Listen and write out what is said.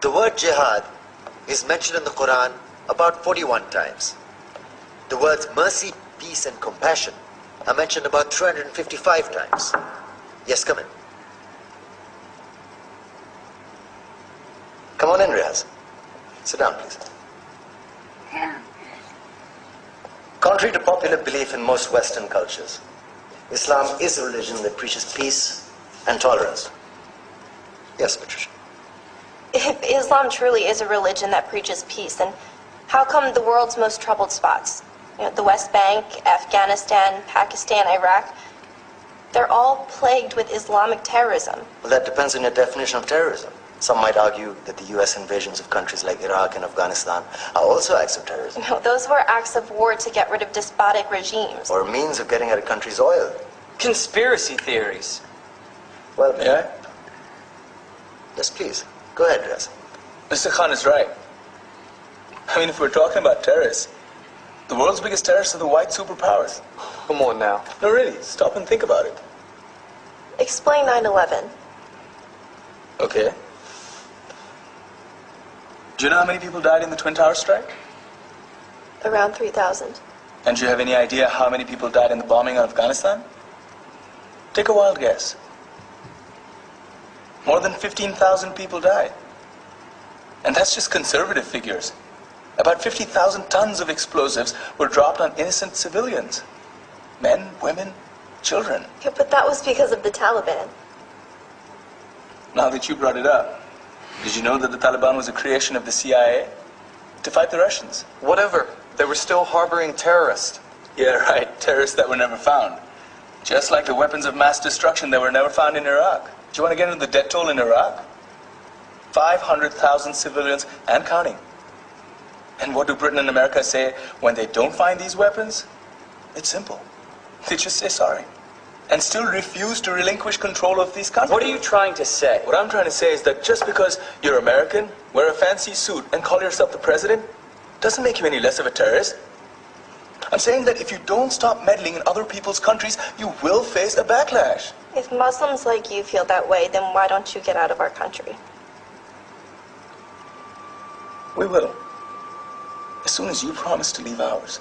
The word jihad is mentioned in the Quran about 41 times. The words mercy, peace, and compassion are mentioned about 355 times. Yes, come in. Come on in, Riaz. Sit down, please. Contrary to popular belief in most Western cultures, Islam is a religion that preaches peace and tolerance. Yes, Patricia. If Islam truly is a religion that preaches peace, then how come the world's most troubled spots, the West Bank, Afghanistan, Pakistan, Iraq, they're all plagued with Islamic terrorism? Well, that depends on your definition of terrorism. Some might argue that the US invasions of countries like Iraq and Afghanistan are also acts of terrorism. No, those were acts of war to get rid of despotic regimes. Or means of getting at a country's oil. Conspiracy theories. Well, Yeah? yes, please. Go ahead, Riaz. Mr. Khan is right. I mean, if we're talking about terrorists, the world's biggest terrorists are the white superpowers. Come on now. No, really, stop and think about it. Explain 9/11. Okay. Do you know how many people died in the Twin Towers strike? Around 3,000. And do you have any idea how many people died in the bombing of Afghanistan? Take a wild guess. More than 15,000 people died. And that's just conservative figures. About 50,000 tons of explosives were dropped on innocent civilians. Men, women, children. Yeah, but that was because of the Taliban. Now that you brought it up, did you know that the Taliban was a creation of the CIA to fight the Russians? Whatever. They were still harboring terrorists. Yeah, right. Terrorists that were never found. Just like the weapons of mass destruction that were never found in Iraq. Do you want to get into the death toll in Iraq? 500,000 civilians and counting. And what do Britain and America say when they don't find these weapons? It's simple. They just say sorry. And still refuse to relinquish control of these countries. What are you trying to say? What I'm trying to say is that just because you're American, wear a fancy suit, and call yourself the president, doesn't make you any less of a terrorist. I'm saying that if you don't stop meddling in other people's countries, you will face a backlash. If Muslims like you feel that way, then why don't you get out of our country? We will. As soon as you promise to leave ours.